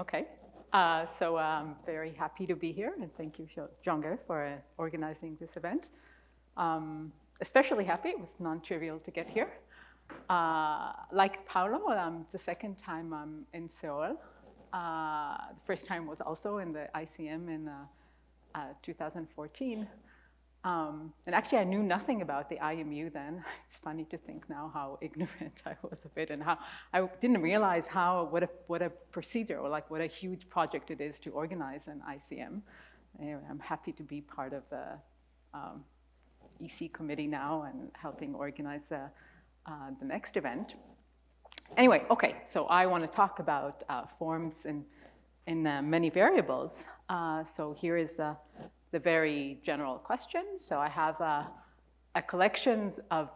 Okay. So I'm very happy to be here, and thank you, Jonge, for organizing this event. Especially happy. It was non-trivial to get here. Like Paolo, the second time I'm in Seoul. The first time was also in the ICM in 2014. And actually, I knew nothing about the IMU then. It's funny to think now how ignorant I was of it, and how I didn't realize what a procedure, or like what a huge project it is to organize an ICM. Anyway, I'm happy to be part of the EC committee now and helping organize the next event. Anyway, okay, so I want to talk about forms in many variables. So here is the very general question. So I have a collection of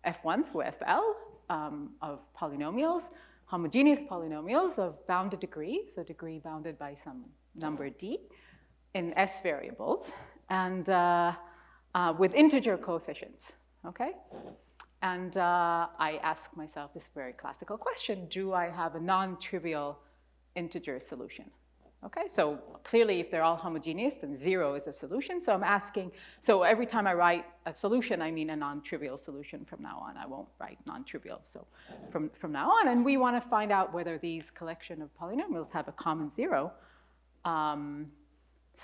F1 through FL of polynomials, homogeneous polynomials of bounded degree, so degree bounded by some number d, in S variables, and with integer coefficients, okay? And I ask myself this very classical question: do I have a non-trivial integer solution? Okay, so clearly if they're all homogeneous, then 0 is a solution. So I'm asking, so every time I write a solution, I mean a non-trivial solution from now on. I won't write non-trivial, so from now on. And we want to find out whether these collection of polynomials have a common 0.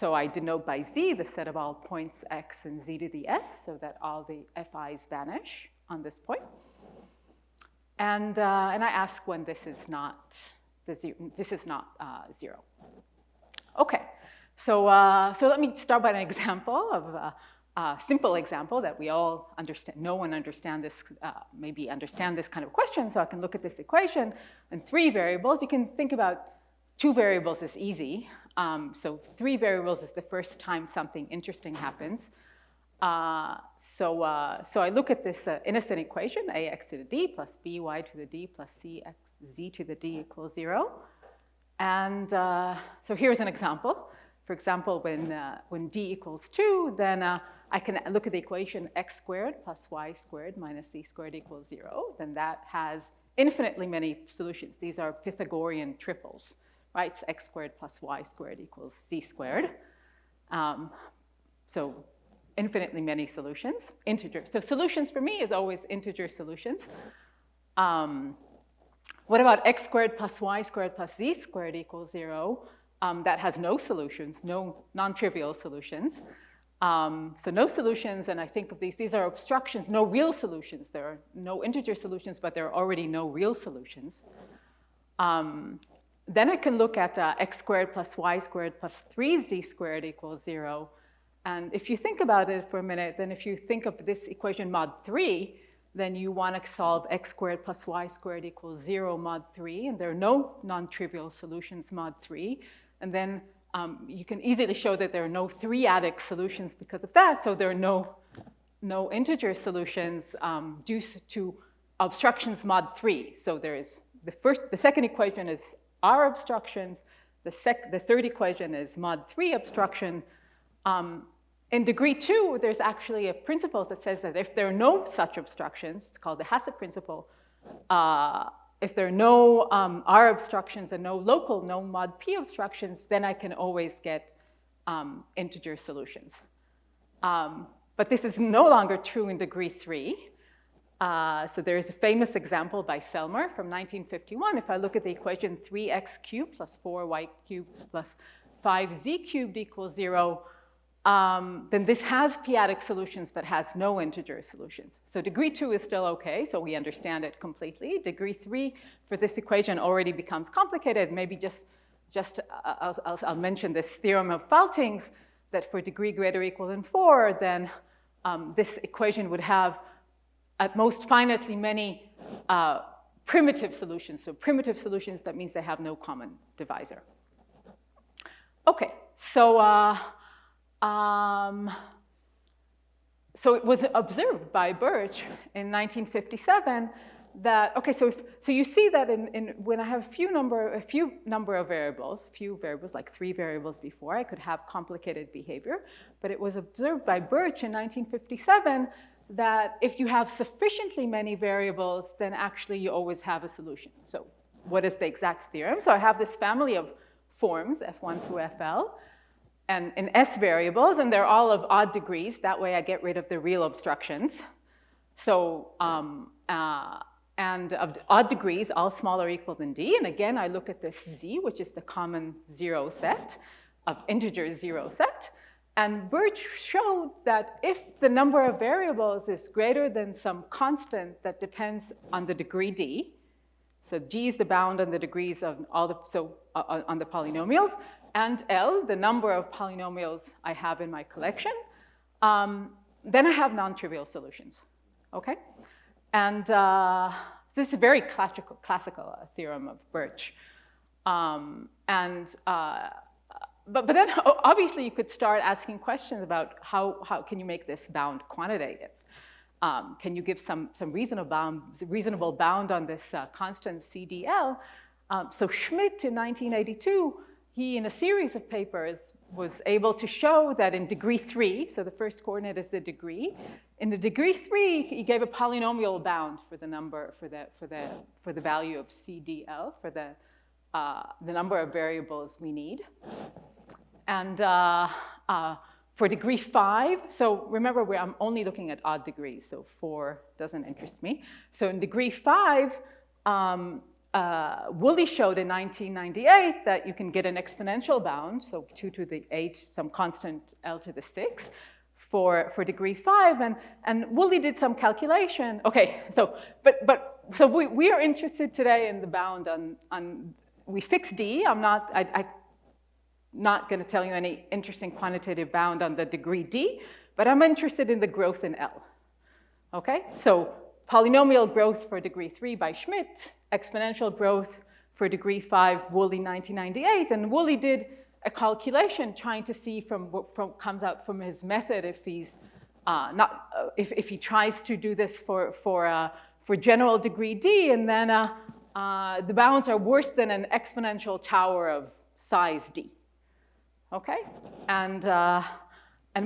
So I denote by z the set of all points x and z to the s, so that all the fi's vanish on this point. And I ask when this is not zero. Okay, so let me start by an example of a simple example that we all understand. No one understand this, maybe understand this kind of question. So I can look at this equation in 3 variables. You can think about 2 variables as easy. So 3 variables is the first time something interesting happens. So I look at this innocent equation, ax to the d plus by to the d plus z to the d equals 0. And so here's an example. For example, when d equals 2, then I can look at the equation x squared plus y squared minus z squared equals 0. Then that has infinitely many solutions. These are Pythagorean triples, right? It's x squared plus y squared equals z squared. So infinitely many solutions, integer. So solutions for me is always integer solutions. What about x squared plus y squared plus z squared equals 0? That has no solutions, no non-trivial solutions. So no solutions, and I think of these are obstructions, no real solutions. There are no integer solutions, but there are already no real solutions. Then I can look at x squared plus y squared plus 3z squared equals 0. And if you think about it for a minute, then if you think of this equation mod 3, then you want to solve x squared plus y squared equals 0 mod 3, and there are no non-trivial solutions mod 3. And then you can easily show that there are no 3-adic solutions because of that, so there are no integer solutions due to obstructions mod 3. So there is the second equation is R obstructions, the third equation is mod 3 obstruction. In degree 2, there's actually a principle that says that if there are no such obstructions, it's called the Hasse principle, if there are no R obstructions and no mod P obstructions, then I can always get integer solutions. But this is no longer true in degree 3. So there is a famous example by Selmer from 1951. If I look at the equation 3x cubed plus 4y cubed plus 5z cubed equals 0, then this has p-adic solutions but has no integer solutions. So degree 2 is still okay, so we understand it completely. Degree 3 for this equation already becomes complicated. Maybe I'll mention this theorem of Falting's, that for degree greater or equal than 4, then this equation would have at most finitely many primitive solutions. So primitive solutions, that means they have no common divisor. Okay, so it was observed by Birch in 1957 that, okay, so you see that when I have a few number of variables, like 3 variables before, I could have complicated behavior, but it was observed by Birch in 1957 that if you have sufficiently many variables, then actually you always have a solution. So what is the exact theorem. So I have this family of forms, F1 through FL, and in S variables, and they're all of odd degrees. That way I get rid of the real obstructions. So, and of odd degrees, all smaller or equal than D. And again, I look at this Z, which is the common zero set of integer zero set. And Birch showed that if the number of variables is greater than some constant that depends on the degree D, so G is the bound on the degrees of all the, on the polynomials, and L, the number of polynomials I have in my collection, then I have non-trivial solutions, okay? And this is a very classical theorem of Birch. But then obviously you could start asking questions about how can you make this bound quantitative? Can you give some reasonable bound on this constant CDL? So Schmidt in 1982, he in a series of papers was able to show that in degree 3, so the first coordinate is the degree, in the degree 3 he gave a polynomial bound for the number for the value of CDL for the number of variables we need. And for degree 5, so remember I'm only looking at odd degrees, so 4 doesn't interest me. So in degree 5, Woolley showed in 1998 that you can get an exponential bound, so 2 to the 8, some constant L to the 6, for degree 5, and Woolley did some calculation. Okay, so so we are interested today in the bound on we fix D. I'm not going to tell you any interesting quantitative bound on the degree D, but I'm interested in the growth in L. Okay, so polynomial growth for degree 3 by Schmidt, exponential growth for degree 5, Woolley 1998, and Woolley did a calculation trying to see from what comes out from his method if he's if he tries to do this for general degree D, and then the bounds are worse than an exponential tower of size D. Okay, and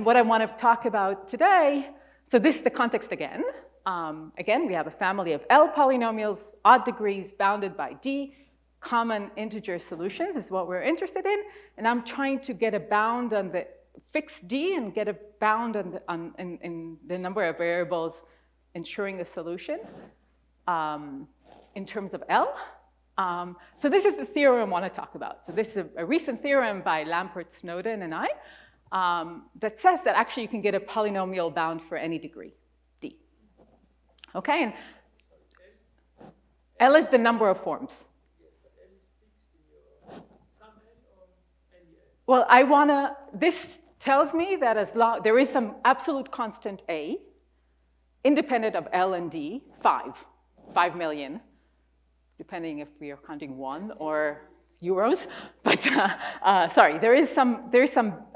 what I want to talk about today, so this is the context again. Again, we have a family of L polynomials, odd degrees, bounded by D. Common integer solutions is what we're interested in, and I'm trying to get a bound on the fixed D and get a bound in the number of variables ensuring a solution in terms of L. So this is the theorem I want to talk about. So this is a recent theorem by Lampert, Snowden, and I that says that actually you can get a polynomial bound for any degree, D. Okay, and L is the number of forms. Well, this tells me that as long, there is some absolute constant A, independent of L and D, 5 million. Depending if we are counting 1 or euros, but sorry, there is some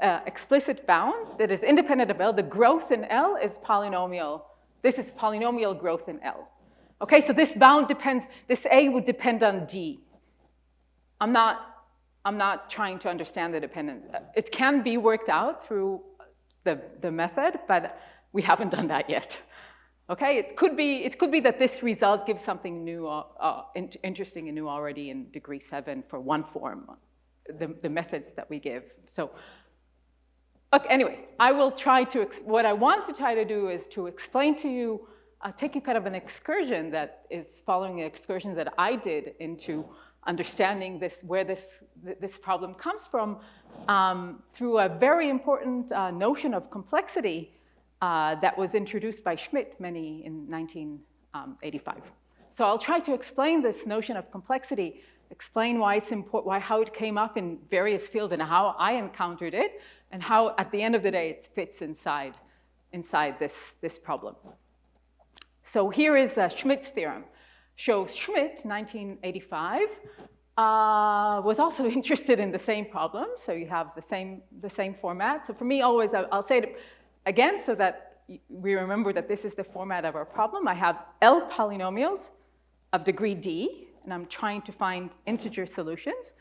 explicit bound that is independent of L. The growth in L is polynomial. This is polynomial growth in L. Okay, so this bound depends. This A would depend on D. I'm not trying to understand the dependence. It can be worked out through the method, but we haven't done that yet. Okay, it could be that this result gives something new, interesting and new already in degree 7 for one form, the methods that we give. So, okay, anyway, what I want to try to do is to explain to you, take you kind of an excursion that is following an excursion that I did into understanding where this problem comes from through a very important notion of complexity that was introduced by Schmidt in 1985. So I'll try to explain this notion of complexity, explain why it's important, how it came up in various fields and how I encountered it, and how at the end of the day it fits inside this problem. So here is Schmidt's theorem. Shows Schmidt, 1985, was also interested in the same problem. So you have the same format. So for me, always, I'll say it again so that we remember that this is the format of our problem. I have L polynomials of degree D, and I'm trying to find integer solutions.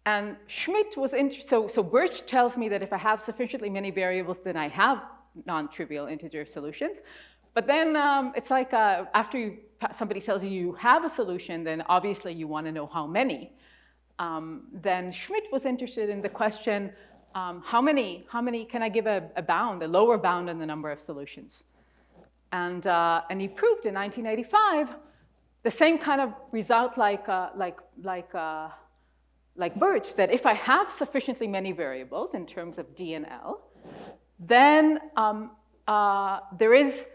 And Schmidt was interested, so Birch tells me that if I have sufficiently many variables, then I have non-trivial integer solutions. But then it's like after somebody tells you you have a solution, then obviously you want to know how many. Then Schmidt was interested in the question, how many can I give a bound, a lower bound on the number of solutions? And he proved in 1985 the same kind of result like Birch, that if I have sufficiently many variables in terms of D and L, then there is,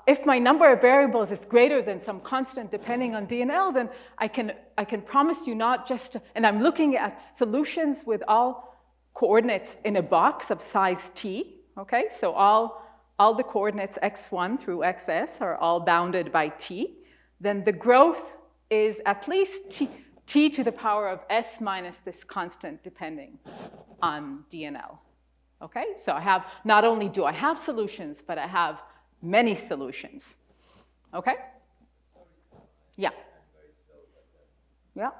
if my number of variables is greater than some constant depending on D and L, then I can promise you not just, and I'm looking at solutions with all coordinates in a box of size T, okay? So all the coordinates x1 through xs are all bounded by T, then the growth is at least T to the power of S minus this constant depending on D and L, okay? So I have, not only do I have solutions, but I have many solutions, okay? Yeah. Yeah.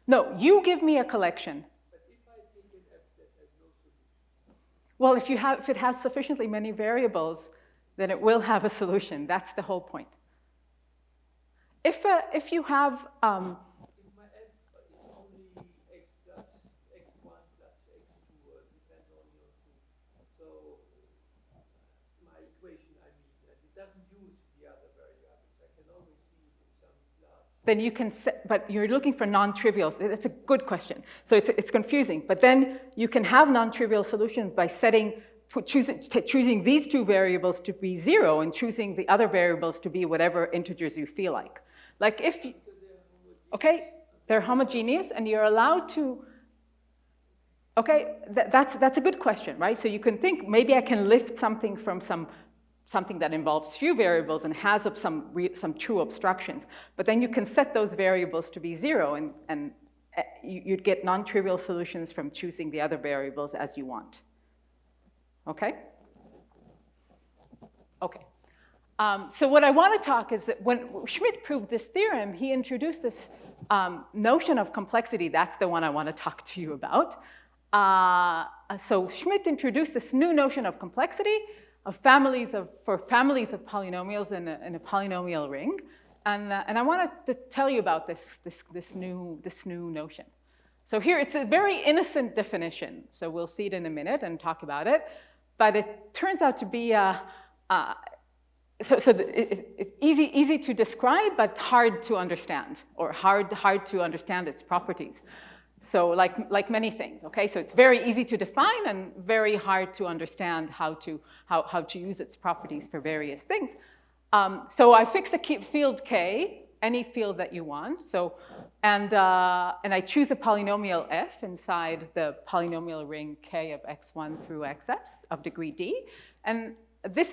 No, you give me a collection. But if I take an F that has no solution? Well, if it has sufficiently many variables, then it will have a solution. That's the whole point. If you have if my F is only x plus x1 plus x2 depends on your 2, so my equation, it doesn't use the other variables. I can always see it in some large. Then you can set, but you're looking for non-trivials. It's a good question. So it's confusing. But then you can have non-trivial solutions by choosing these two variables to be 0 and choosing the other variables to be whatever integers you feel like. Like if you, okay, they're homogeneous and you're allowed to, okay, that's a good question, right? So you can think, maybe I can lift something from something that involves few variables and has some true obstructions, but then you can set those variables to be 0 and you'd get non-trivial solutions from choosing the other variables as you want. Okay? Okay. So what I want to talk is that when Schmidt proved this theorem, he introduced this notion of complexity. That's the one I want to talk to you about. So Schmidt introduced this new notion of complexity for families of polynomials in a polynomial ring, and I wanted to tell you about this new notion. So here it's a very innocent definition. So we'll see it in a minute and talk about it, but it turns out to be it's easy to describe, but hard to understand, or hard to understand its properties. So like many things, okay? So it's very easy to define and very hard to understand how to use its properties for various things. So I fixed a field K, any field that you want. So and I choose a polynomial f inside the polynomial ring K of x1 through xs of degree d. And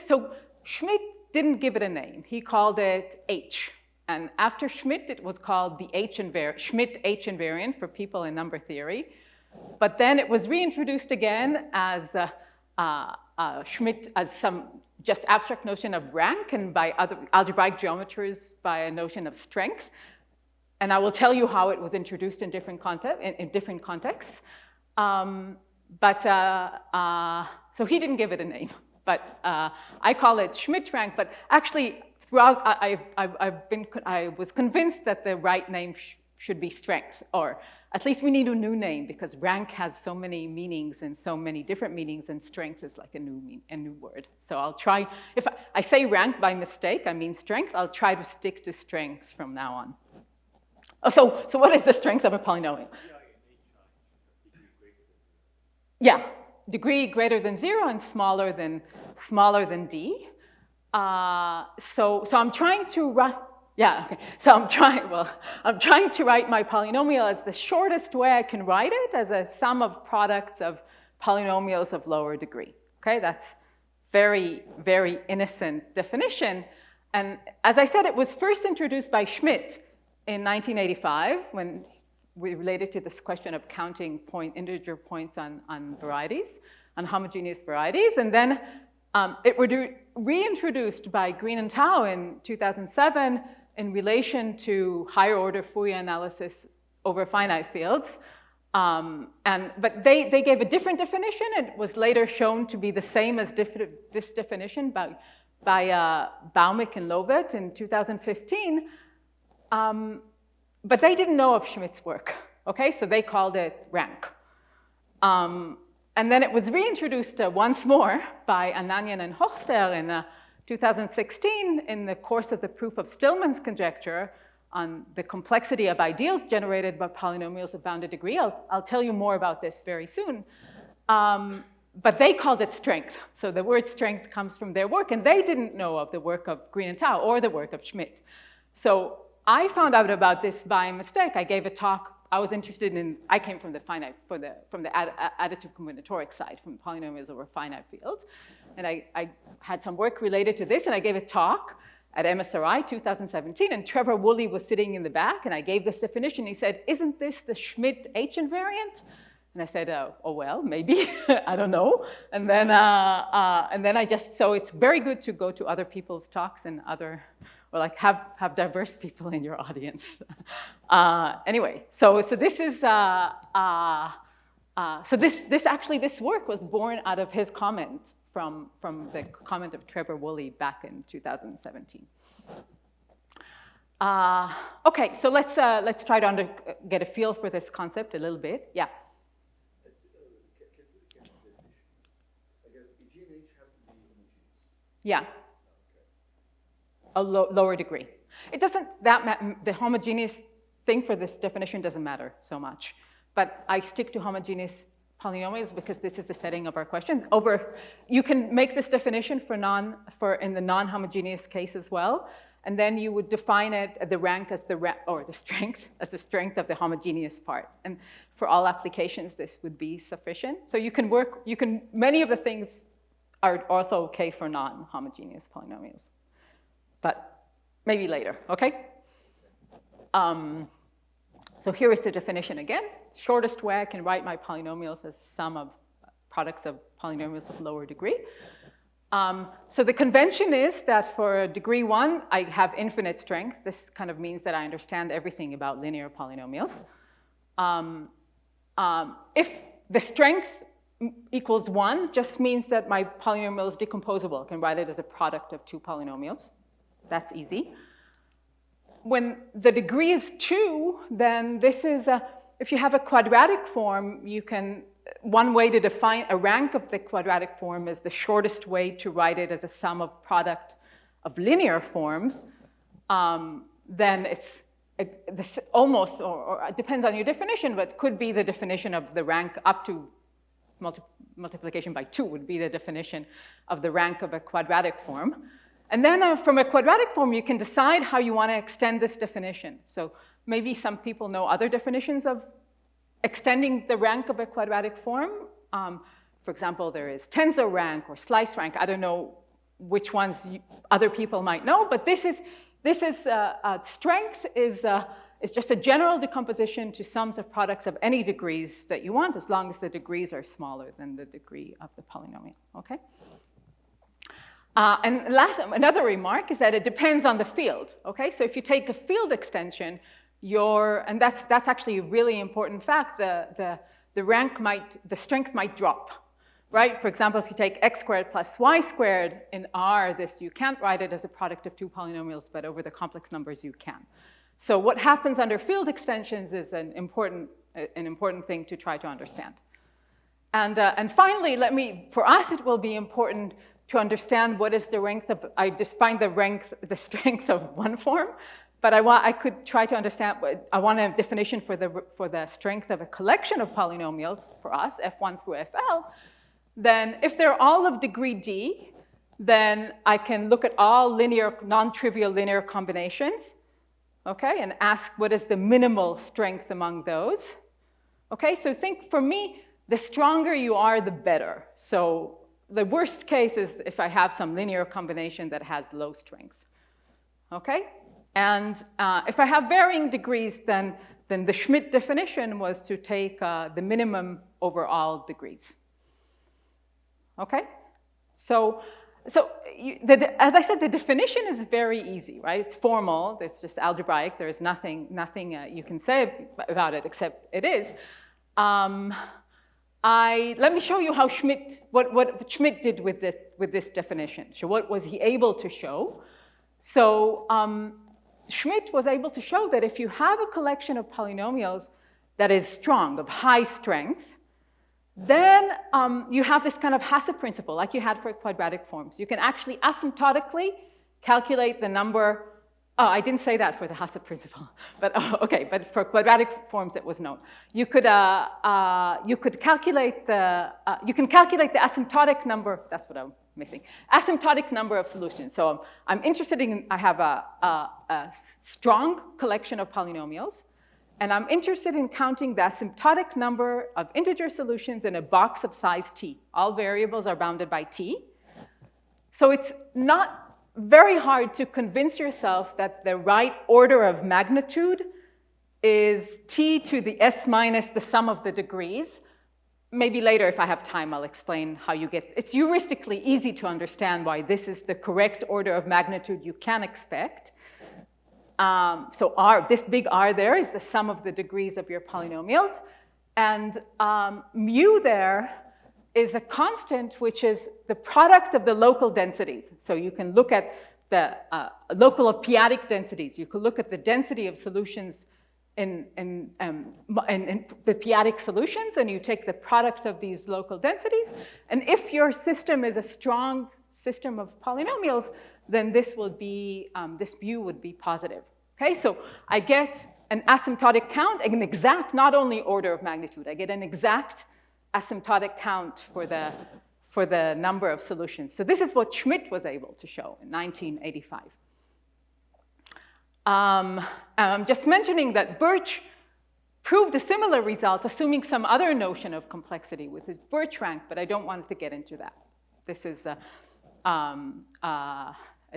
so Schmidt didn't give it a name. He called it H. And after Schmidt, it was called the Schmidt H invariant for people in number theory. But then it was reintroduced again as Schmidt as some just abstract notion of rank, and by other algebraic geometers by a notion of strength. And I will tell you how it was introduced in different contexts. So he didn't give it a name, but I call it Schmidt rank. But actually, throughout, I was convinced that the right name should be strength, or at least we need a new name because rank has so many meanings and so many different meanings, and strength is like a new word. So I'll try, if I say rank by mistake, I mean strength, I'll try to stick to strength from now on. Oh, so what is the strength of a polynomial? Yeah, degree greater than 0 and smaller than d. So I'm trying to write. Yeah, okay. So I'm trying to write my polynomial as the shortest way I can write it, as a sum of products of polynomials of lower degree. Okay, that's very, very innocent definition. And as I said, it was first introduced by Schmidt in 1985 when we related to this question of counting integer points on varieties, on homogeneous varieties. And then it was reintroduced by Green and Tao in 2007 in relation to higher order Fourier analysis over finite fields. But they gave a different definition. It was later shown to be the same as this definition by Baumick and Lovett in 2015. But they didn't know of Schmidt's work, okay? So they called it rank. And then it was reintroduced once more by Ananyan and Hochster in 2016 in the course of the proof of Stillman's conjecture on the complexity of ideals generated by polynomials of bounded degree. I'll tell you more about this very soon. But they called it strength. So the word strength comes from their work, and they didn't know of the work of Green and Tao or the work of Schmidt. So I found out about this by mistake. I gave a talk. I was interested in, I came from the finite, from the additive combinatoric side, from polynomials over finite fields. And I had some work related to this, and I gave a talk at MSRI 2017, and Trevor Woolley was sitting in the back, and I gave this definition. He said, isn't this the Schmidt H invariant? And I said, oh well, maybe, I don't know. And then I just, so it's very good to go to other people's talks and other, or like have diverse people in your audience. Anyway, so this is, so this work was born out of his comment from the comment of Trevor Woolley back in 2017. Okay, so let's try to get a feel for this concept a little bit. Yeah. Yeah. A lower degree. It doesn't, the homogeneous thing for this definition doesn't matter so much. But I stick to homogeneous polynomials because this is the setting of our question. You can make this definition in the non-homogeneous case as well, and then you would define it, the rank as or the strength as the strength of the homogeneous part. And for all applications, this would be sufficient. So many of the things are also okay for non-homogeneous polynomials, but maybe later, okay? So here is the definition again. Shortest way I can write my polynomials as a sum of products of polynomials of lower degree. So the convention is that for degree 1, I have infinite strength. This kind of means that I understand everything about linear polynomials. If the strength equals 1, just means that my polynomial is decomposable. I can write it as a product of two polynomials. That's easy. When the degree is 2, then this is if you have a quadratic form, one way to define a rank of the quadratic form is the shortest way to write it as a sum of product of linear forms. Then it's this almost, or it depends on your definition, but could be the definition of the rank up to multiplication by 2 would be the definition of the rank of a quadratic form. And then from a quadratic form, you can decide how you want to extend this definition. So maybe some people know other definitions of extending the rank of a quadratic form. For example, there is tensor rank or slice rank. I don't know which ones other people might know, but strength is just a general decomposition to sums of products of any degrees that you want, as long as the degrees are smaller than the degree of the polynomial, okay? And another remark is that it depends on the field, okay? So if you take a field extension, and that's actually a really important fact, the strength might drop, right? For example, if you take x squared plus y squared in R, you can't write it as a product of two polynomials, but over the complex numbers you can. So what happens under field extensions is an important thing to try to understand. And finally, for us, it will be important to understand what is the length of, I define the strength of one form, but I could try to understand, I want a definition for the strength of a collection of polynomials for us, F1 through FL. Then if they're all of degree D, then I can look at all non-trivial linear combinations, okay, and ask what is the minimal strength among those. Okay, so think for me, the stronger you are, the better. So the worst case is if I have some linear combination that has low strength, okay? And if I have varying degrees, then the Schmidt definition was to take the minimum over all degrees, okay? So as I said, the definition is very easy, right? It's formal, it's just algebraic, there's nothing you can say about it except it is. let me show you how what Schmidt did with this definition. So what was he able to show? So Schmidt was able to show that if you have a collection of polynomials that is strong, of high strength, then you have this kind of Hasse principle, like you had for quadratic forms. You can actually asymptotically calculate the number. Oh, I didn't say that for the Hasse principle, but okay. But for quadratic forms, it was known. You could calculate you can calculate the asymptotic number. That's what I'm missing. Asymptotic number of solutions. So I'm interested in. I have a strong collection of polynomials. And I'm interested in counting the asymptotic number of integer solutions in a box of size t. All variables are bounded by t. So it's not very hard to convince yourself that the right order of magnitude is t to the s minus the sum of the degrees. Maybe later, if I have time, I'll explain how you get. It's heuristically easy to understand why this is the correct order of magnitude you can expect. So this big R there is the sum of the degrees of your polynomials. And mu there is a constant, which is the product of the local densities. So you can look at the local of p-adic densities. You could look at the density of solutions in the p-adic solutions, and you take the product of these local densities. And if your system is a strong system of polynomials, then this will be, this mu would be positive. Okay, so I get an asymptotic count, an exact, not only order of magnitude, I get an exact asymptotic count for the number of solutions. So this is what Schmidt was able to show in 1985. I'm just mentioning that Birch proved a similar result, assuming some other notion of complexity with his Birch rank, but I don't want to get into that. This is a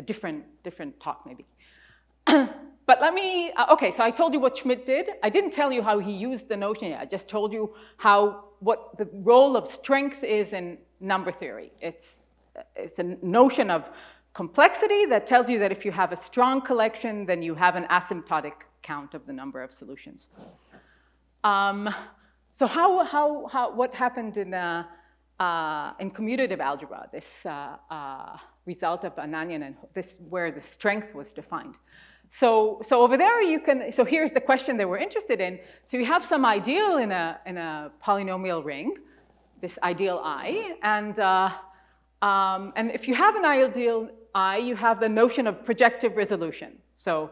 different talk, maybe. But let me, okay, so I told you what Schmidt did. I didn't tell you how he used the notion yet. I just told you what the role of strength is in number theory. It's a notion of complexity that tells you that if you have a strong collection, then you have an asymptotic count of the number of solutions. So what happened in commutative algebra, this result of Ananyan, and this where the strength was defined. So over there you can, so here's the question that we're interested in. So you have some ideal in a polynomial ring, this ideal I, and if you have an ideal I, you have the notion of projective resolution. So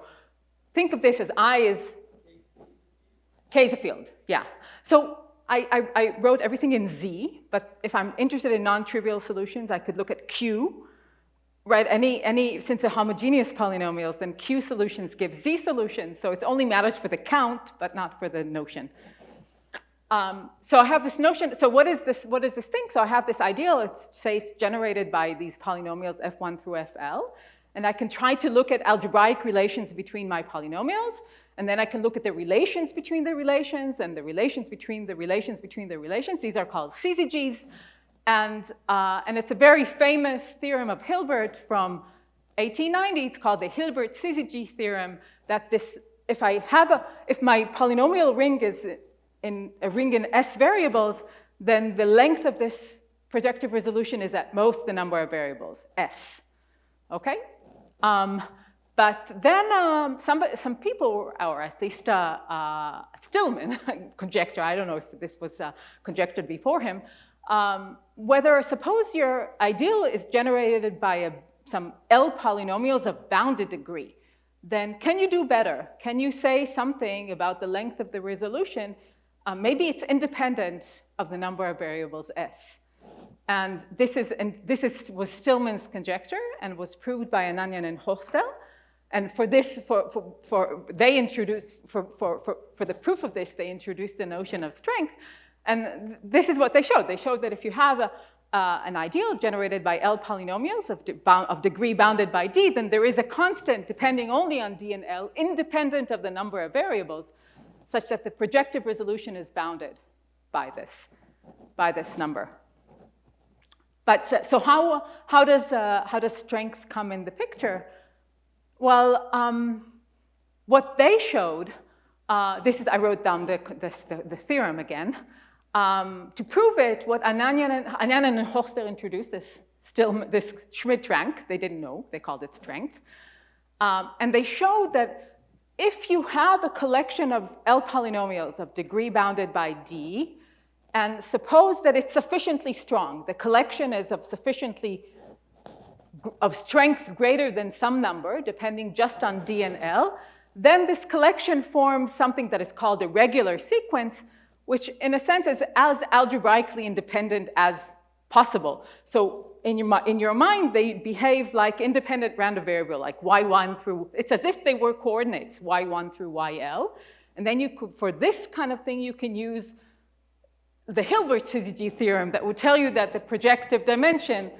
think of this as I is, K is a field, yeah. So I wrote everything in Z, but if I'm interested in non-trivial solutions, I could look at Q, right? Since they're homogeneous polynomials, then Q solutions give Z solutions, so it only matters for the count, but not for the notion. So I have this notion, so what is this thing? So I have this ideal, it's generated by these polynomials F1 through FL, and I can try to look at algebraic relations between my polynomials, and then I can look at the relations between the relations, and the relations between the relations between the relations. These are called CZGs, and it's a very famous theorem of Hilbert from 1890. It's called the Hilbert-CZG theorem, that if my polynomial ring is in a ring in S variables, then the length of this projective resolution is at most the number of variables, S, okay? But then some people, or at least Stillman conjecture, I don't know if this was conjectured before him, suppose your ideal is generated by some L polynomials of bounded degree, then can you do better? Can you say something about the length of the resolution? Maybe it's independent of the number of variables S. And this was Stillman's conjecture and was proved by Ananyan and Hochstel. And for this, for the proof of this, they introduced the notion of strength. And this is what they showed. They showed that if you have an ideal generated by L polynomials of degree bounded by D, then there is a constant depending only on D and L, independent of the number of variables, such that the projective resolution is bounded by this number. But so how does strength come in the picture? Well, what they showed I wrote down the theorem again. To prove it, what Anyanen and Hoster introduced this Schmidt rank. They didn't know, they called it strength. And they showed that if you have a collection of L polynomials of degree bounded by D, and suppose that it's sufficiently strong, the collection is of strength greater than some number, depending just on D and L, then this collection forms something that is called a regular sequence, which in a sense is as algebraically independent as possible. So in your mind, they behave like independent random variable, like y1 through, it's as if they were coordinates, y1 through yl. And then you could, for this kind of thing, you can use the Hilbert-CZG theorem that would tell you that the projective dimension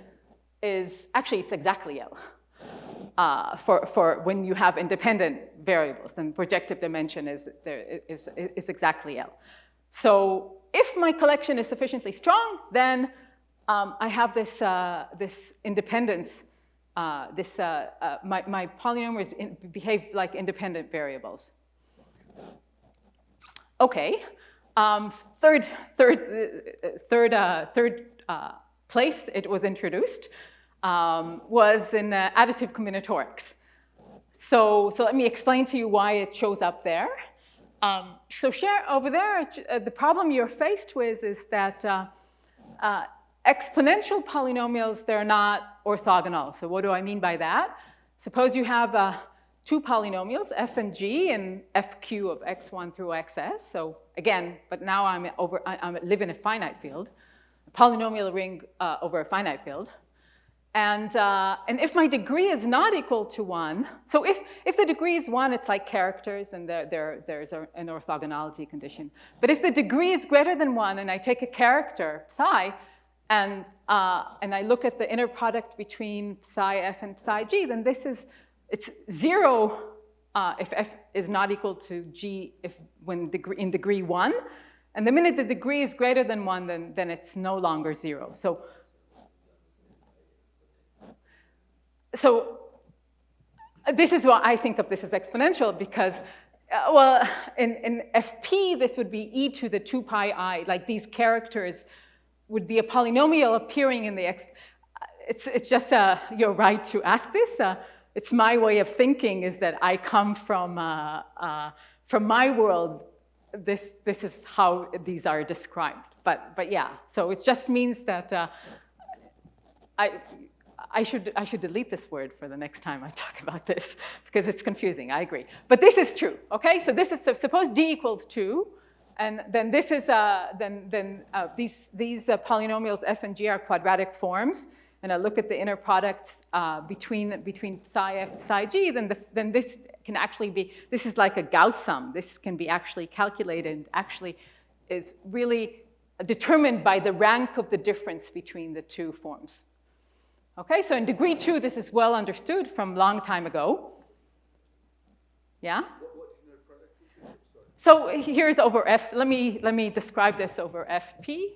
is, actually it's exactly L. For when you have independent variables, then projective dimension is exactly L. So if my collection is sufficiently strong, then I have this independence. My polynomials behave like independent variables. Okay. Third place it was introduced was in additive combinatorics. So let me explain to you why it shows up there. So over there, the problem you're faced with is that exponential polynomials, they're not orthogonal. So what do I mean by that? Suppose you have two polynomials, f and g, and fq of x1 through xs. So again, but now I live in a finite field, a polynomial ring over a finite field. And if my degree is not equal to 1, so if the degree is 1, it's like characters, and there's an orthogonality condition. But if the degree is greater than 1, and I take a character, psi, and I look at the inner product between psi f and psi g, then it's 0 if f is not equal to g in degree 1. And the minute the degree is greater than 1, then it's no longer 0. So this is why I think of this as exponential, because, well, in FP, this would be e to the 2 pi I, like these characters would be a polynomial appearing in the x. It's just, you're right to ask this. It's my way of thinking is that I come from my world. This is how these are described. But yeah, so it just means that I should delete this word for the next time I talk about this, because it's confusing, I agree. But this is true, okay? So this is, suppose d equals 2, and then this is, these polynomials f and g are quadratic forms, and I look at the inner products between psi f and psi g, then this can actually be, this is like a Gauss sum. This can be actually calculated, and actually is really determined by the rank of the difference between the two forms. Okay, so in degree 2, this is well understood from long time ago. Yeah? So here's over f. Let me describe this over fp.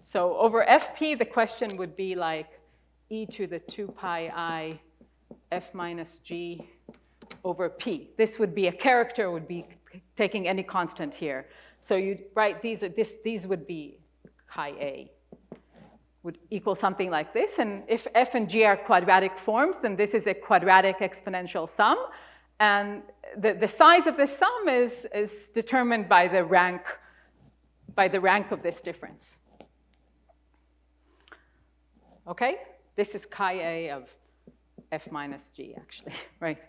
So over fp, the question would be like e to the 2 pi I f minus g over p. This would be a character, would be taking any constant here. So you'd write these would be chi a. Would equal something like this. And if f and g are quadratic forms, then this is a quadratic exponential sum. And the size of this sum is determined by the rank of this difference. Okay? This is chi a of f minus g, actually, right?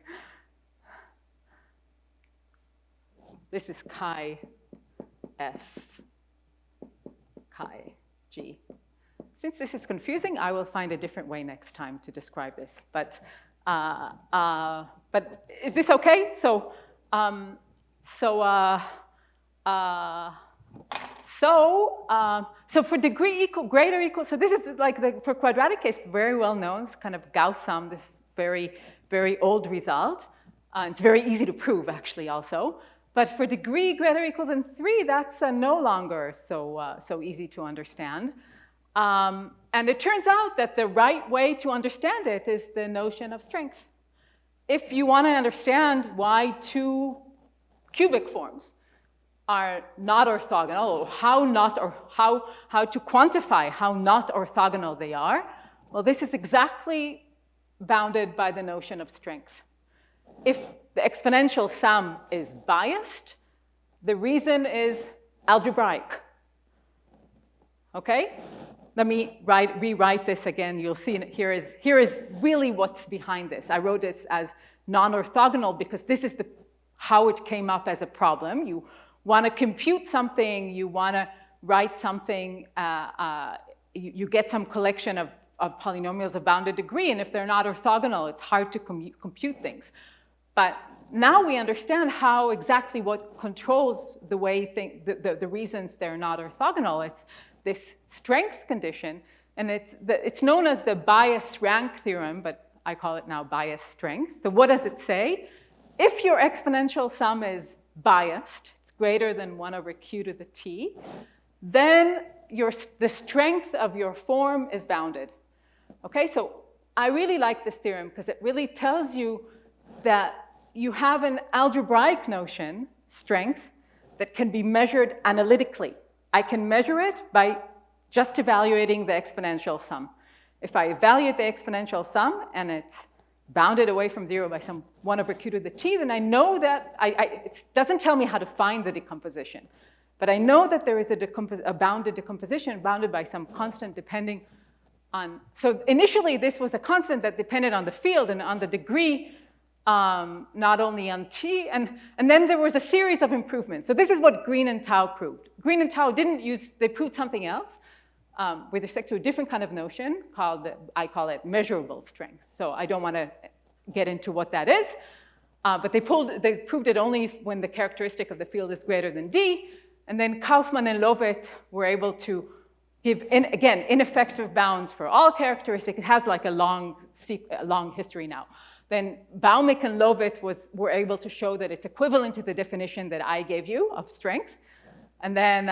This is chi f chi g. Since this is confusing, I will find a different way next time to describe this. But is this okay? So for degree equal, greater equal, so this is like for quadratic case, very well known. It's kind of Gauss sum, this very, very old result. It's very easy to prove, actually, also. But for degree greater or equal than 3, that's no longer so easy to understand. And it turns out that the right way to understand it is the notion of strength. If you want to understand why two cubic forms are not orthogonal, or how to quantify how not orthogonal they are, well, this is exactly bounded by the notion of strength. If the exponential sum is biased, the reason is algebraic. Okay? Let me rewrite this again. You'll see here is really what's behind this. I wrote this as non-orthogonal because this is how it came up as a problem. You want to compute something, you want to write something, you get some collection of polynomials of bounded degree, and if they're not orthogonal, it's hard to compute things. But now we understand how exactly what controls the way the reasons they're not orthogonal. It's this strength condition, and it's known as the bias rank theorem, but I call it now bias strength. So what does it say? If your exponential sum is biased, it's greater than 1 over q to the t, then the strength of your form is bounded. Okay, so I really like this theorem because it really tells you that you have an algebraic notion, strength, that can be measured analytically. I can measure it by just evaluating the exponential sum. If I evaluate the exponential sum and it's bounded away from 0 by some 1 over q to the t, then I know that it doesn't tell me how to find the decomposition. But I know that there is a bounded decomposition bounded by some constant depending on, so initially this was a constant that depended on the field and on the degree, not only on t, and then there was a series of improvements. So this is what Green and Tao proved. Green and Tao they proved something else with respect to a different kind of notion I call it measurable strength. So I don't want to get into what that is, but they proved it only when the characteristic of the field is greater than d, and then Kaufman and Lovett were able to give, again, ineffective bounds for all characteristics. It has like a long history now. Then Baumick and Lovett were able to show that it's equivalent to the definition that I gave you of strength. And then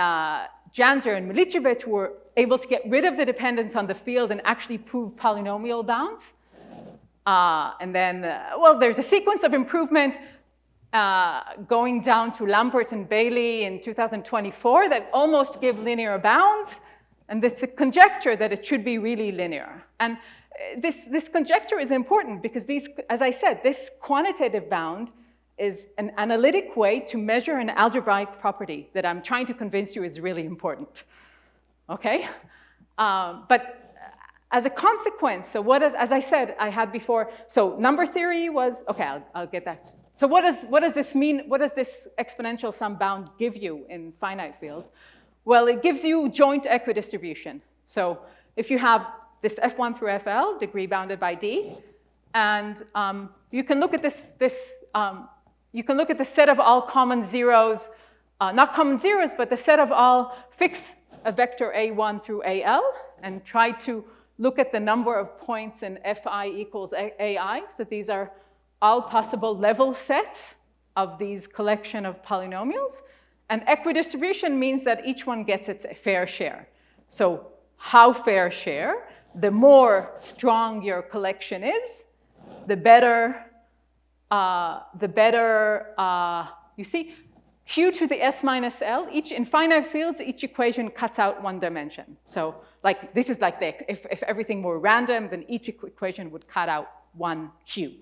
Janzer and Milicevic were able to get rid of the dependence on the field and actually prove polynomial bounds. And then, well, there's a sequence of improvement going down to Lampert and Bailey in 2024 that almost give linear bounds. And it's a conjecture that it should be really linear. And this conjecture is important because as I said, this quantitative bound is an analytic way to measure an algebraic property that I'm trying to convince you is really important, okay? But as a consequence, so as I said, I had before, so number theory was, okay, I'll get that. So what does this mean? What does this exponential sum bound give you in finite fields? Well, it gives you joint equidistribution. So if you have this F1 through FL, degree bounded by D, and you can look at you can look at the set of all common zeros, not common zeros, but the set of all fix a vector A1 through AL, and try to look at the number of points in Fi equals AI. So these are all possible level sets of these collection of polynomials. And equidistribution means that each one gets its fair share. So how fair share? The more strong your collection is, the better, you see, q to the s minus l, in finite fields, each equation cuts out one dimension. So like this is like if everything were random, then each equation would cut out one q.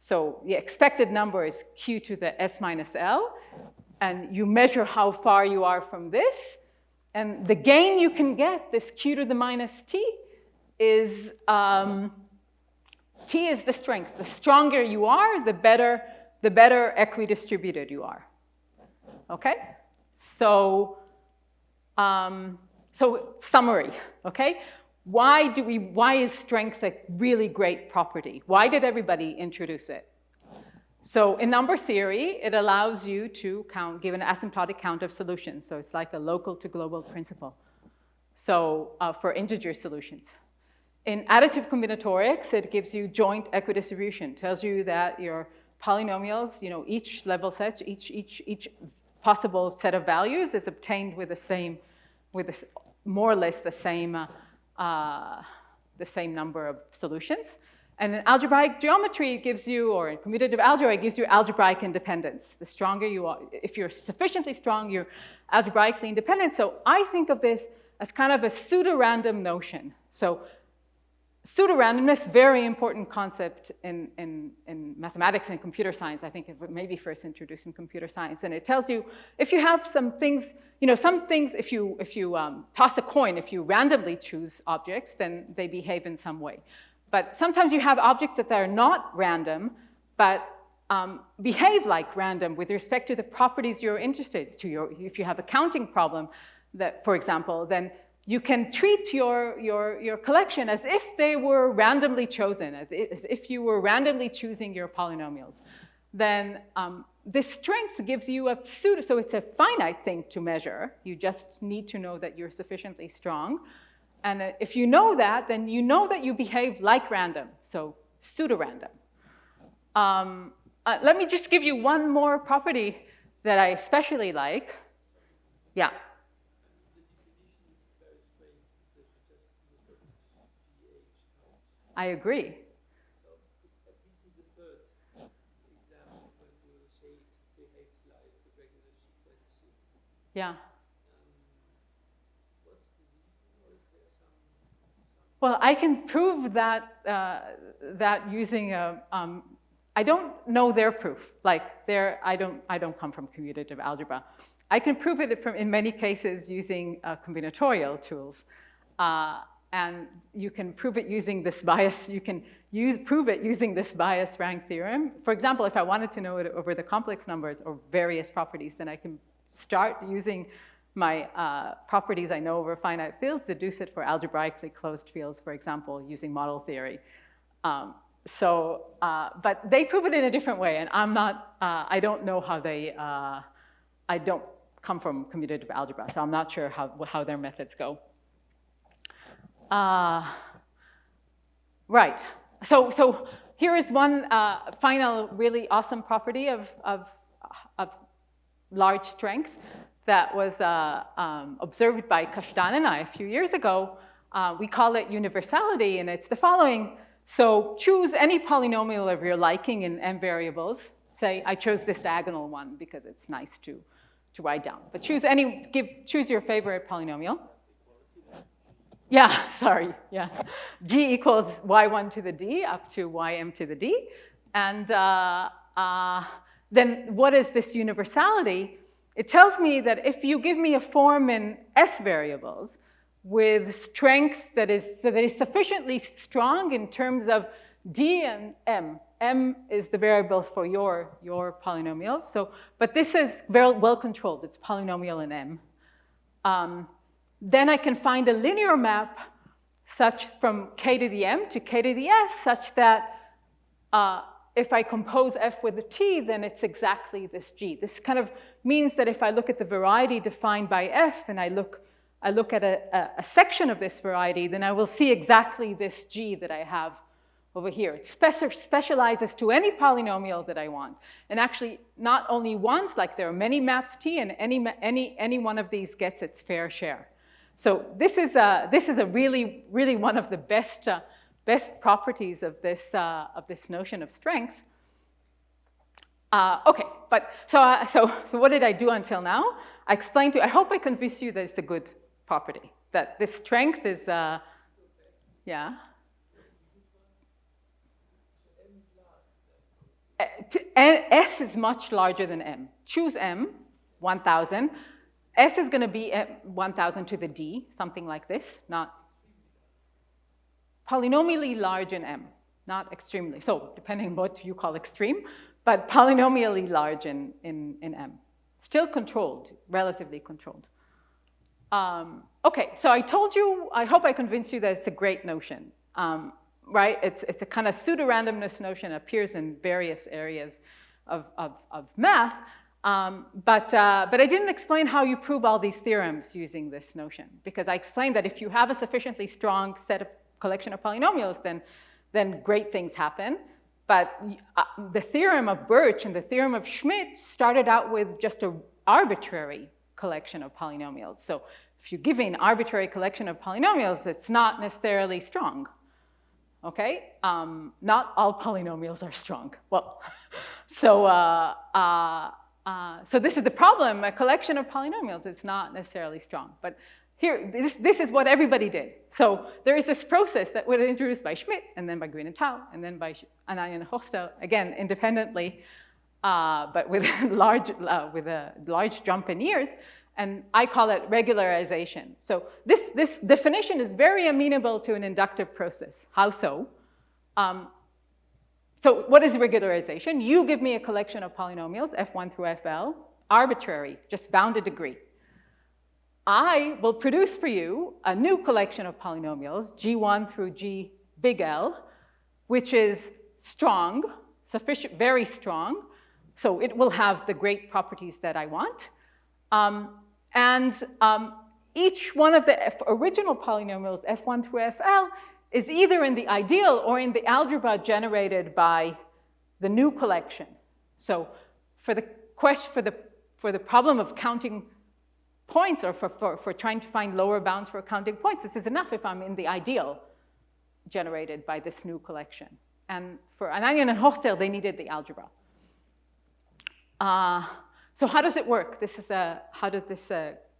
So the expected number is q to the s minus l, and you measure how far you are from this, and the gain you can get, this q to the minus t, is T is the strength. The stronger you are, the better equidistributed you are. Okay? So summary, okay? Why is strength a really great property? Why did everybody introduce it? So in number theory, it allows you to give an asymptotic count of solutions. So it's like a local to global principle. So for integer solutions. In additive combinatorics, it gives you joint equidistribution. Tells you that your polynomials, each level set, each possible set of values is obtained with more or less the same number of solutions. And in algebraic geometry, it gives you, or in commutative algebra, it gives you algebraic independence. The stronger you are, if you're sufficiently strong, you're algebraically independent. So I think of this as kind of a pseudo-random notion. So pseudo-randomness, very important concept in mathematics and computer science. I think it maybe first introduced in computer science. And it tells you, if you have some things, some things, if you toss a coin, if you randomly choose objects, then they behave in some way. But sometimes you have objects that are not random, but behave like random with respect to the properties you're interested in. If you have a counting problem, that, for example, then you can treat your collection as if they were randomly chosen, as if you were randomly choosing your polynomials. Then this strength gives you a pseudo, so it's a finite thing to measure. You just need to know that you're sufficiently strong. And if you know that, then you know that you behave like random, so pseudo-random. Let me just give you one more property that I especially like. Yeah. I agree. Yeah. Well, I can prove that that using I don't know their proof. Like I don't come from commutative algebra. I can prove it in many cases using combinatorial tools, and you can prove it using this bias. You can prove it using this bias rank theorem. For example, if I wanted to know it over the complex numbers or various properties, then I can start using my properties I know over finite fields, deduce it for algebraically closed fields, for example, using model theory. But they prove it in a different way, and I don't know how they, I don't come from commutative algebra, so I'm not sure how their methods go. Right, so here is one final really awesome property of large strength that was observed by Kashtan and I a few years ago. We call it universality, and it's the following. So choose any polynomial of your liking in m variables. Say, I chose this diagonal one because it's nice to write down. But choose your favorite polynomial. Yeah, sorry, yeah. G equals y1 to the d up to ym to the d. And then what is this universality? It tells me that if you give me a form in S variables with strength that is sufficiently strong in terms of D and M is the variables for your polynomials. But this is very well controlled. It's polynomial in M. Then I can find a linear map such from K to the M to K to the S such that if I compose F with a T, then it's exactly this G. This kind of means that if I look at the variety defined by F and I look at a section of this variety, then I will see exactly this G that I have over here. It specializes to any polynomial that I want. And actually, not only once, like there are many maps T, and any one of these gets its fair share. So this is a really, really one of the best properties of this notion of strength. Okay, but so what did I do until now? I explained to you, I hope I convinced you that it's a good property, that this strength is, yeah. S is much larger than M. Choose M, 1,000. S is going to be 1,000 to the D, something like this, not polynomially large in M, not extremely. So depending on what you call extreme, but polynomially large in M. Still controlled, relatively controlled. Okay, so I told you, I hope I convinced you that it's a great notion, right? It's a kind of pseudo-randomness notion, appears in various areas of math, but I didn't explain how you prove all these theorems using this notion, because I explained that if you have a sufficiently strong collection of polynomials, then great things happen. But the theorem of Birch and the theorem of Schmidt started out with just an arbitrary collection of polynomials. So if you give an arbitrary collection of polynomials, it's not necessarily strong. okay? Not all polynomials are strong. Well, so this is the problem. A collection of polynomials is not necessarily strong. But here, this is what everybody did. So there is this process that was introduced by Schmidt, and then by Green and Tau, and then by Ananya and Hostel, again, independently, but with a large jump in years. And I call it regularization. So this definition is very amenable to an inductive process. How so? So what is regularization? You give me a collection of polynomials, F1 through FL, arbitrary, just bounded degree. I will produce for you a new collection of polynomials, G1 through G big L, which is strong, sufficient, very strong. So it will have the great properties that I want. Each one of the original polynomials, F1 through FL, is either in the ideal or in the algebra generated by the new collection. So for the problem of counting points, or for trying to find lower bounds for counting points, this is enough if I'm in the ideal generated by this new collection. And for Ananya and Hostel, they needed the algebra. So how does it work? How does this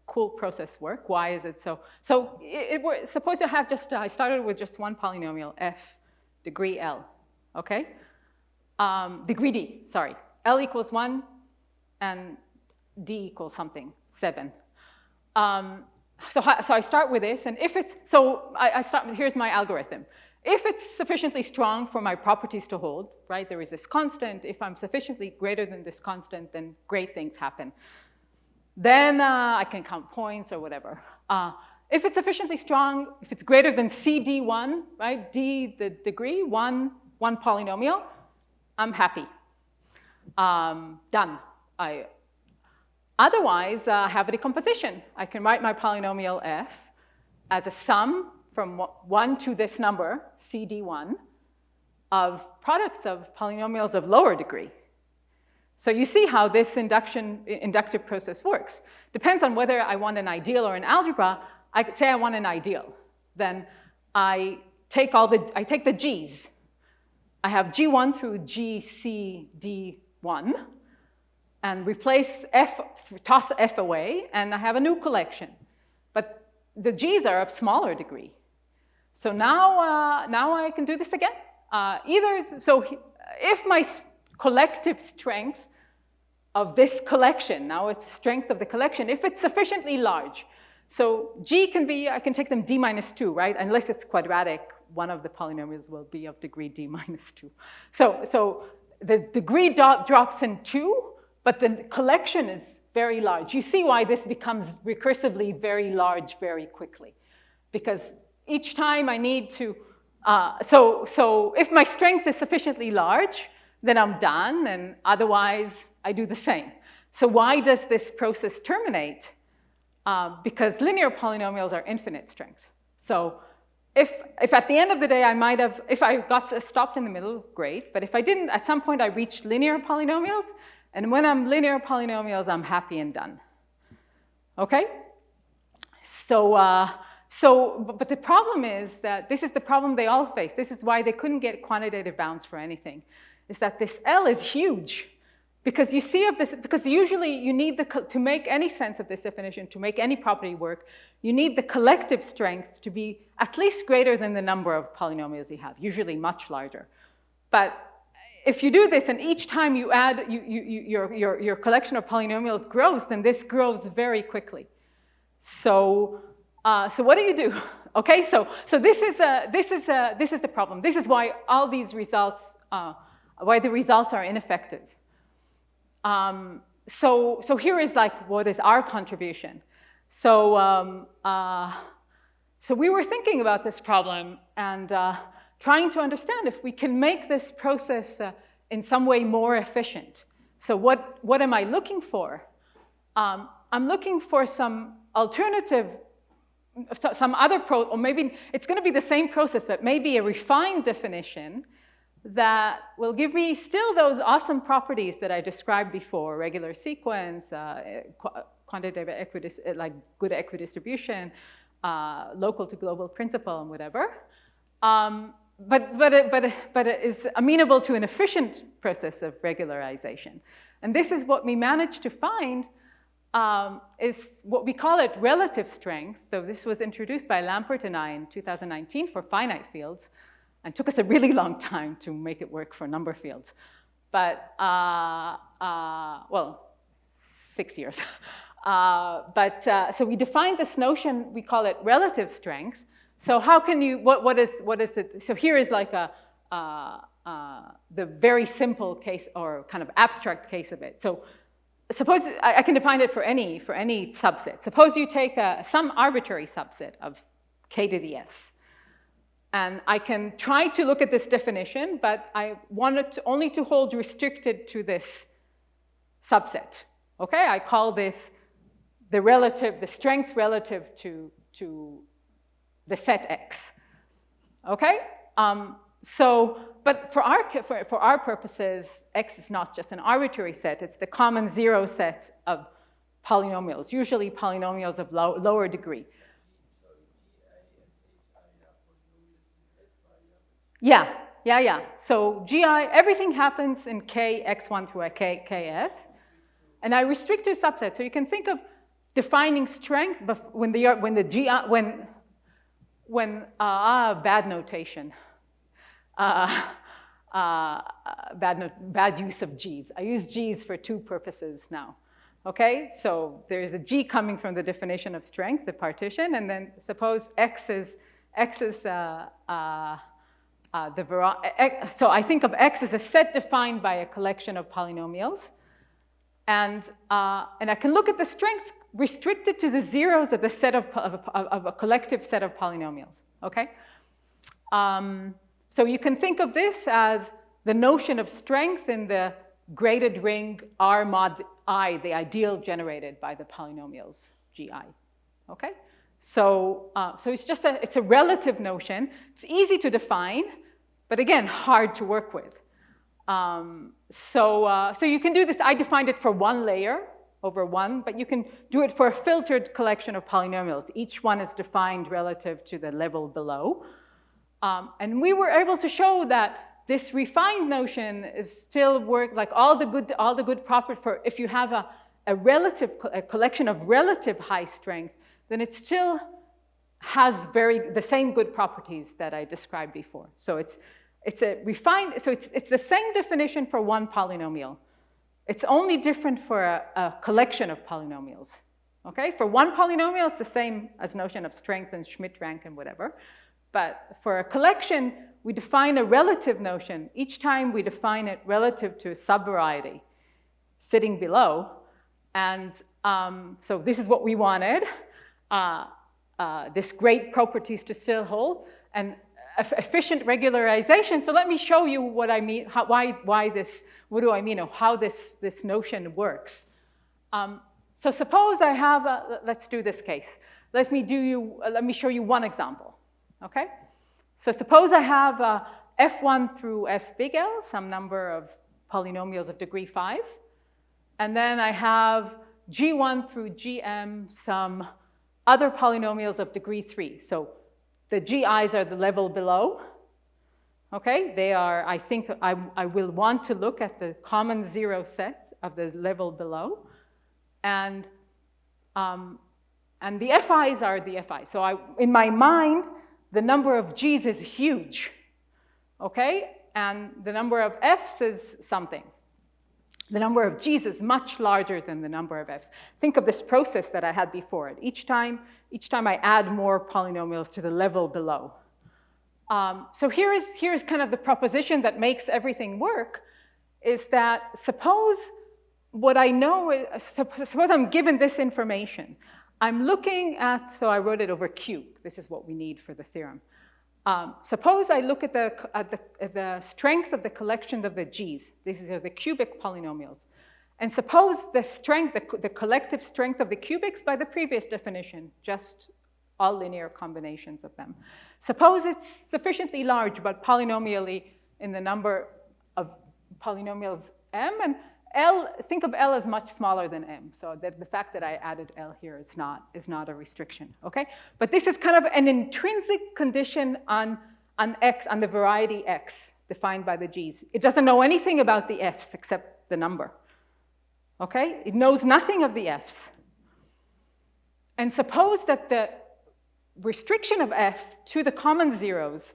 cool process work? Why is it so? So suppose you have I started with just one polynomial, f degree L, okay? Degree D, sorry. L equals 1 and D equals something, 7. So I start with this, and if it's, here's my algorithm. If it's sufficiently strong for my properties to hold, right, there is this constant. If I'm sufficiently greater than this constant, then great things happen. Then I can count points or whatever. If it's sufficiently strong, if it's greater than CD1, right, D, the degree, one polynomial, I'm happy. Done. Otherwise, I have a decomposition. I can write my polynomial f as a sum from 1 to this number, CD1, of products of polynomials of lower degree. So you see how this inductive process works. Depends on whether I want an ideal or an algebra. I could say I want an ideal. Then I take the G's. I have G1 through GCD1, and replace F, toss F away, and I have a new collection. But the G's are of smaller degree. So now I can do this again. If my collective strength of this collection, now it's the strength of the collection, if it's sufficiently large, so G can be, I can take them D minus 2, right? Unless it's quadratic, one of the polynomials will be of degree D minus 2. So the degree drops in 2, but the collection is very large. You see why this becomes recursively very large very quickly. Because each time I need to, so if my strength is sufficiently large, then I'm done, and otherwise I do the same. So why does this process terminate? Because linear polynomials are infinite strength. So if at the end of the day I might have, if I got stopped in the middle, great. But if I didn't, at some point I reached linear polynomials, and when I'm linear polynomials, I'm happy and done. Okay? But the problem is that this is the problem they all face. This is why they couldn't get quantitative bounds for anything, is that this L is huge. Because you see because usually you need to make any sense of this definition, to make any property work, you need the collective strength to be at least greater than the number of polynomials you have, usually much larger. But if you do this, and each time you add, your collection of polynomials grows, then this grows very quickly. So what do you do? Okay, so this is the problem. This is why all these results, why the results are ineffective. So here is what is our contribution. So we were thinking about this problem and trying to understand if we can make this process in some way more efficient. So what am I looking for? I'm looking for some alternative, some other or maybe it's going to be the same process, but maybe a refined definition that will give me still those awesome properties that I described before: regular sequence, quantitative like good equidistribution, local to global principle, and whatever. it is amenable to an efficient process of regularization. And this is what we managed to find is what we call it relative strength. So this was introduced by Lampert and I in 2019 for finite fields, and took us a really long time to make it work for number fields. But, well, 6 years. So we defined this notion, we call it relative strength. So how can you, what is it? So here is like the very simple case or kind of abstract case of it. So suppose, I can define it for any subset. Suppose you take some arbitrary subset of k to the s. And I can try to look at this definition, but I want it only to hold restricted to this subset. Okay, I call this the strength relative to the set X. Okay, but for our purposes, X is not just an arbitrary set; it's the common zero set of polynomials, usually polynomials of lower degree. Yeah. So GI, everything happens in K, X1 through KS. And I restrict to a subset. So you can think of defining strength bad notation. Bad use of G's. I use G's for two purposes now. Okay, so there's a G coming from the definition of strength, the partition, and then suppose X is so I think of X as a set defined by a collection of polynomials, and I can look at the strength restricted to the zeros of the set of a collective set of polynomials. Okay, so you can think of this as the notion of strength in the graded ring R mod I, the ideal generated by the polynomials GI. Okay. So it's a relative notion. It's easy to define, but again, hard to work with. So you can do this. I defined it for one layer over one, but you can do it for a filtered collection of polynomials. Each one is defined relative to the level below. And we were able to show that this refined notion is still work like all the good properties for if you have a collection of relative high strength, then it still has the same good properties that I described before. So it's the same definition for one polynomial. It's only different for a collection of polynomials. Okay, for one polynomial, it's the same as notion of strength and Schmidt rank and whatever. But for a collection, we define a relative notion. Each time we define it relative to a subvariety sitting below. And so this is what we wanted. This great properties to still hold and efficient regularization. So let me show you what I mean. What do I mean, or how this notion works? So suppose I have let's do this case. Let me show you one example. Okay. So suppose I have f1 through f big L, some number of polynomials of degree 5, and then I have g1 through gm, some other polynomials of degree 3. So the GIs are the level below. Okay, they are, I think I will want to look at the common zero set of the level below. And the FIs are the FIs. So in my mind, the number of G's is huge. Okay, and the number of F's is something. The number of G's is much larger than the number of F's. Think of this process that I had before. Each time I add more polynomials to the level below. So here's kind of the proposition that makes everything work, is that suppose what I know is, suppose I'm given this information. I'm looking at, so I wrote it over Q. This is what we need for the theorem. Suppose I look at the strength of the collection of the G's. These are the cubic polynomials. And suppose the strength, the collective strength of the cubics by the previous definition, just all linear combinations of them. Suppose it's sufficiently large, but polynomially in the number of polynomials M, and L, think of L as much smaller than M. So that the fact that I added L here is not a restriction, okay? But this is kind of an intrinsic condition on on X, on the variety X defined by the G's. It doesn't know anything about the F's except the number. Okay? It knows nothing of the F's. And suppose that the restriction of F to the common zeros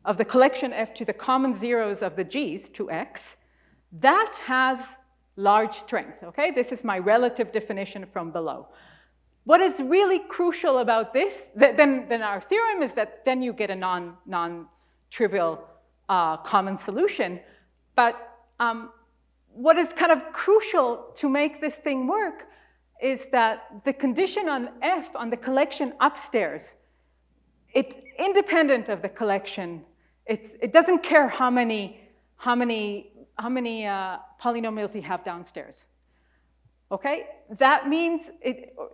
of the collection F to the common zeros of the G's to X, that has large strength, okay? This is my relative definition from below. What is really crucial about this, then our theorem is that then you get a non-trivial common solution. But what is kind of crucial to make this thing work is that the condition on F on the collection upstairs, it's independent of the collection. It doesn't care how many polynomials you have downstairs. Okay, that means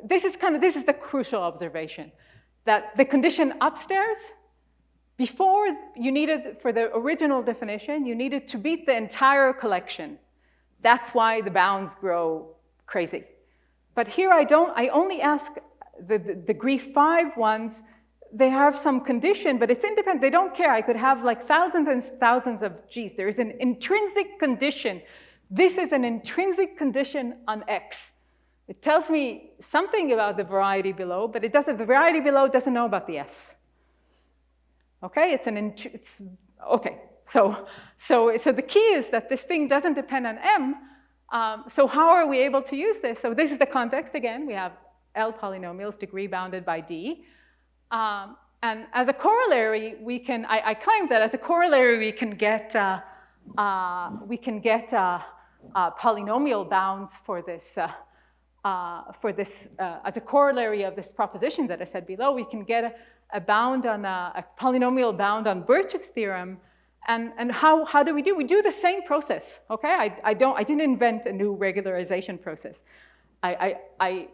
this is the crucial observation, that the condition upstairs, before you needed, for the original definition, you needed to beat the entire collection. That's why the bounds grow crazy. But here I only ask the degree 5 ones. They have some condition, but it's independent. They don't care. I could have like thousands and thousands of G's. There is an intrinsic condition. This is an intrinsic condition on X. It tells me something about the variety below, but it doesn't. The variety below doesn't know about the F's. Okay, okay. So the key is that this thing doesn't depend on M. So how are we able to use this? So this is the context again. We have L polynomials, degree bounded by D. And as a corollary, we can, I claim that as a corollary, we can get polynomial bounds for this, as a corollary of this proposition that I said below, we can get a bound on a polynomial bound on Birch's theorem. And how do? We do the same process, okay? I didn't invent a new regularization process. I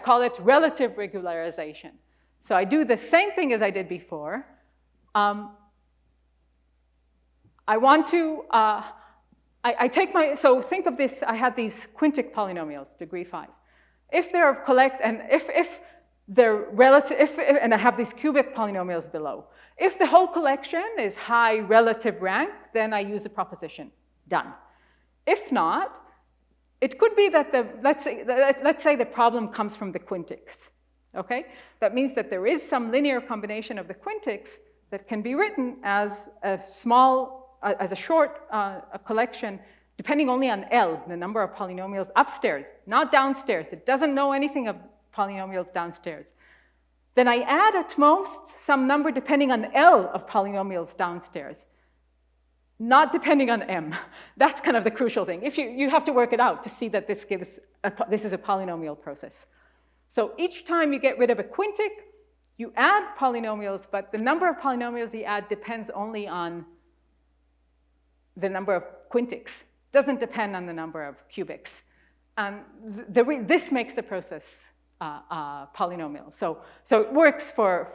call it relative regularization. So I do the same thing as I did before. So think of this, I had these quintic polynomials, degree 5. If they're of collect, and if they're relative, and I have these cubic polynomials below. If the whole collection is high relative rank, then I use a proposition, done. If not, it could be that let's say the problem comes from the quintics, okay? That means that there is some linear combination of the quintics that can be written as a short collection, depending only on L, the number of polynomials upstairs, not downstairs. It doesn't know anything of polynomials downstairs. Then I add at most some number depending on L of polynomials downstairs, not depending on M. That's kind of the crucial thing. If you have to work it out to see that this is a polynomial process. So each time you get rid of a quintic, you add polynomials, but the number of polynomials you add depends only on the number of quintics. Doesn't depend on the number of cubics. And this makes the process polynomial. So it works for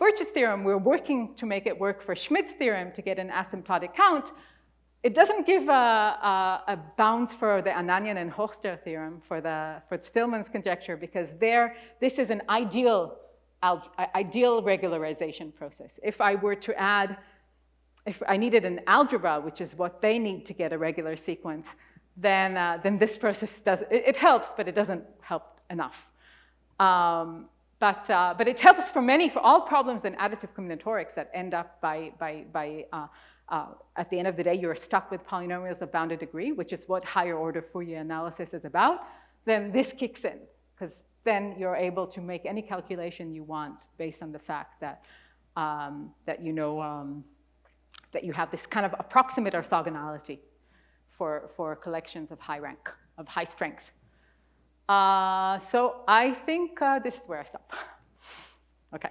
Birch's theorem. We're working to make it work for Schmidt's theorem to get an asymptotic count. It doesn't give a bounds for the Ananyan and Hochster theorem for Stillman's conjecture, because this is an ideal regularization process. If I were to add, if I needed an algebra, which is what they need to get a regular sequence, then this process it helps, but it doesn't help enough. But it helps for all problems in additive combinatorics that end up at the end of the day, you're stuck with polynomials of bounded degree, which is what higher order Fourier analysis is about. Then this kicks in, because then you're able to make any calculation you want based on the fact that that you have this kind of approximate orthogonality for collections of high rank, of high strength. So I think this is where I stop. Okay.